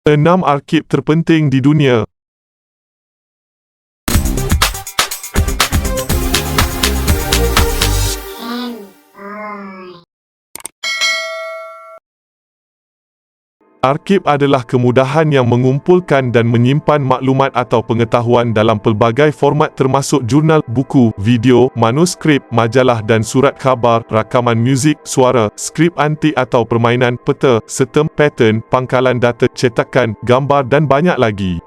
6 arkib terpenting di dunia. Arkib adalah kemudahan yang mengumpulkan dan menyimpan maklumat atau pengetahuan dalam pelbagai format termasuk jurnal, buku, video, manuskrip, majalah dan surat khabar, rakaman muzik, suara, skrip antik atau permainan, peta, serta pattern, pangkalan data, cetakan, gambar dan banyak lagi.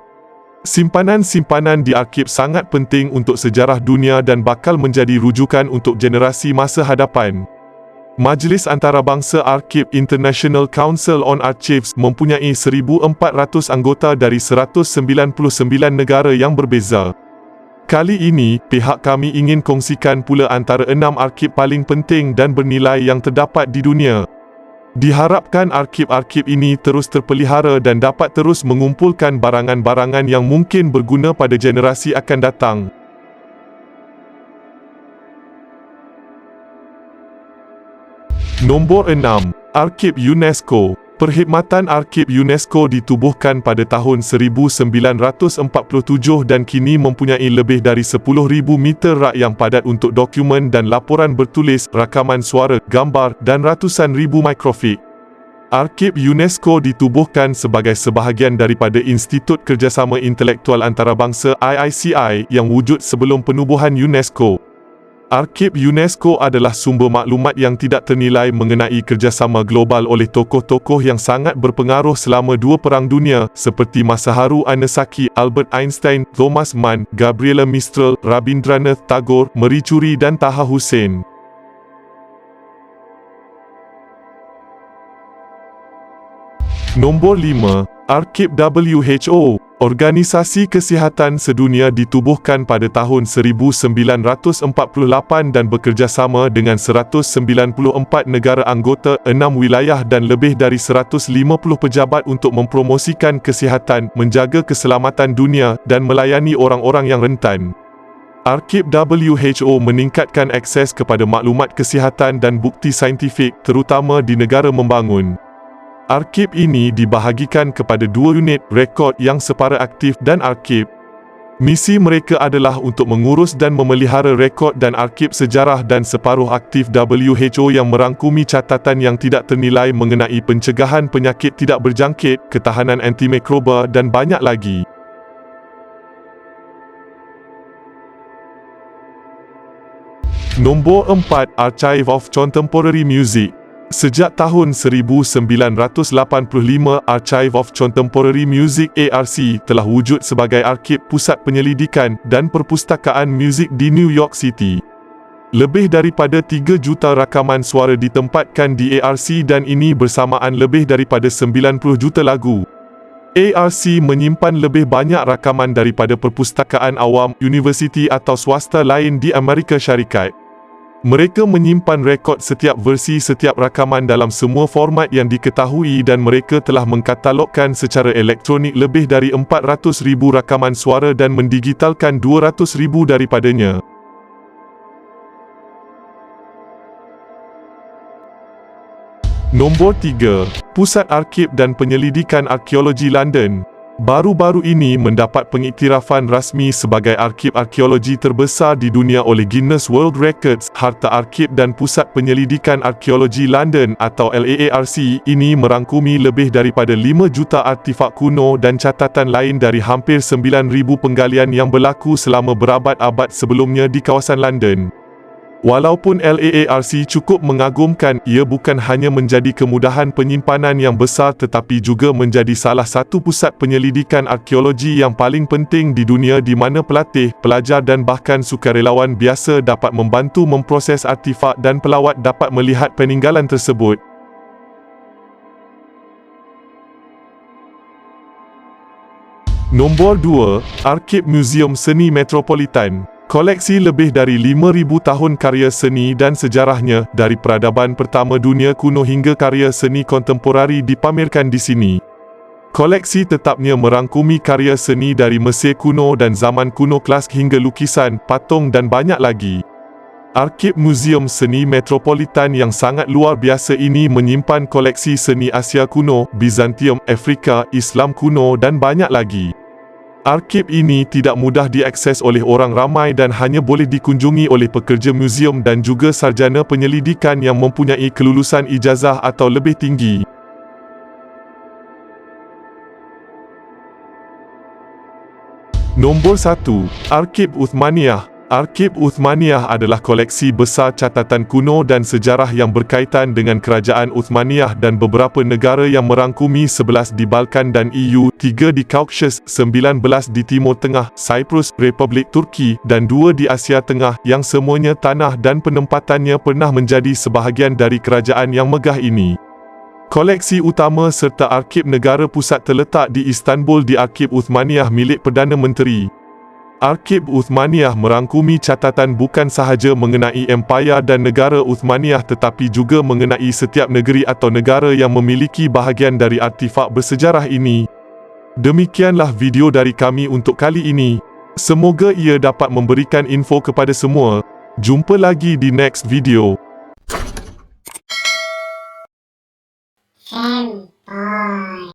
Simpanan-simpanan di arkib sangat penting untuk sejarah dunia dan bakal menjadi rujukan untuk generasi masa hadapan. Majlis Antarabangsa Arkib International Council on Archives mempunyai 1,400 anggota dari 199 negara yang berbeza. Kali ini, pihak kami ingin kongsikan pula antara 6 arkib paling penting dan bernilai yang terdapat di dunia. Diharapkan arkib-arkib ini terus terpelihara dan dapat terus mengumpulkan barangan-barangan yang mungkin berguna pada generasi akan datang. Nombor 6. Arkib UNESCO. Perkhidmatan Arkib UNESCO ditubuhkan pada tahun 1947 dan kini mempunyai lebih dari 10,000 meter rak yang padat untuk dokumen dan laporan bertulis, rakaman suara, gambar dan ratusan ribu mikrofilm. Arkib UNESCO ditubuhkan sebagai sebahagian daripada Institut Kerjasama Intelektual Antarabangsa IICI yang wujud sebelum penubuhan UNESCO. Arkib UNESCO adalah sumber maklumat yang tidak ternilai mengenai kerjasama global oleh tokoh-tokoh yang sangat berpengaruh selama dua perang dunia seperti Masaharu Anesaki, Albert Einstein, Thomas Mann, Gabriela Mistral, Rabindranath Tagore, Marie Curie dan Taha Hussein. Nombor 5. Arkib WHO. Organisasi Kesihatan Sedunia ditubuhkan pada tahun 1948 dan bekerjasama dengan 194 negara anggota, 6 wilayah dan lebih dari 150 pejabat untuk mempromosikan kesihatan, menjaga keselamatan dunia dan melayani orang-orang yang rentan. Arkib WHO meningkatkan akses kepada maklumat kesihatan dan bukti saintifik, terutama di negara membangun. Arkib ini dibahagikan kepada 2 unit, rekod yang separa aktif dan arkib. Misi mereka adalah untuk mengurus dan memelihara rekod dan arkib sejarah dan separuh aktif WHO yang merangkumi catatan yang tidak ternilai mengenai pencegahan penyakit tidak berjangkit, ketahanan antimikroba dan banyak lagi. Nombor 4. Archive of Contemporary Music. Sejak tahun 1985, Archive of Contemporary Music (ARC) telah wujud sebagai arkib pusat penyelidikan dan perpustakaan muzik di New York City. Lebih daripada 3 juta rakaman suara ditempatkan di ARC dan ini bersamaan lebih daripada 90 juta lagu. ARC menyimpan lebih banyak rakaman daripada perpustakaan awam, universiti atau swasta lain di Amerika Syarikat. Mereka menyimpan rekod setiap versi setiap rakaman dalam semua format yang diketahui dan mereka telah mengkatalogkan secara elektronik lebih dari 400,000 rakaman suara dan mendigitalkan 200,000 daripadanya. Nombor 3. Pusat Arkib dan Penyelidikan Arkeologi London. Baru-baru ini mendapat pengiktirafan rasmi sebagai arkib arkeologi terbesar di dunia oleh Guinness World Records. Harta Arkib dan Pusat Penyelidikan Arkeologi London atau LAARC ini merangkumi lebih daripada 5 juta artifak kuno dan catatan lain dari hampir 9,000 penggalian yang berlaku selama berabad-abad sebelumnya di kawasan London. Walaupun LAARC cukup mengagumkan, ia bukan hanya menjadi kemudahan penyimpanan yang besar tetapi juga menjadi salah satu pusat penyelidikan arkeologi yang paling penting di dunia di mana pelatih, pelajar dan bahkan sukarelawan biasa dapat membantu memproses artifak dan pelawat dapat melihat peninggalan tersebut. Nombor 2. Arkib Muzium Seni Metropolitan. Koleksi lebih dari 5,000 tahun karya seni dan sejarahnya, dari peradaban pertama dunia kuno hingga karya seni kontemporari dipamerkan di sini. Koleksi tetapnya merangkumi karya seni dari Mesir kuno dan zaman kuno klasik hingga lukisan, patung dan banyak lagi. Arkib Muzium Seni Metropolitan yang sangat luar biasa ini menyimpan koleksi seni Asia kuno, Bizantium, Afrika, Islam kuno dan banyak lagi. Arkib ini tidak mudah diakses oleh orang ramai dan hanya boleh dikunjungi oleh pekerja muzium dan juga sarjana penyelidikan yang mempunyai kelulusan ijazah atau lebih tinggi. Nombor 1. Arkib Uthmaniyah. Arkib Uthmaniyah adalah koleksi besar catatan kuno dan sejarah yang berkaitan dengan kerajaan Uthmaniyah dan beberapa negara yang merangkumi 11 di Balkan dan EU, 3 di Caucasus, 19 di Timur Tengah, Cyprus, Republik Turki dan 2 di Asia Tengah yang semuanya tanah dan penempatannya pernah menjadi sebahagian dari kerajaan yang megah ini. Koleksi utama serta Arkib Negara Pusat terletak di Istanbul di Arkib Uthmaniyah milik Perdana Menteri. Arkib Uthmaniyah merangkumi catatan bukan sahaja mengenai empayar dan negara Uthmaniyah tetapi juga mengenai setiap negeri atau negara yang memiliki bahagian dari artifak bersejarah ini. Demikianlah video dari kami untuk kali ini. Semoga ia dapat memberikan info kepada semua. Jumpa lagi di next video.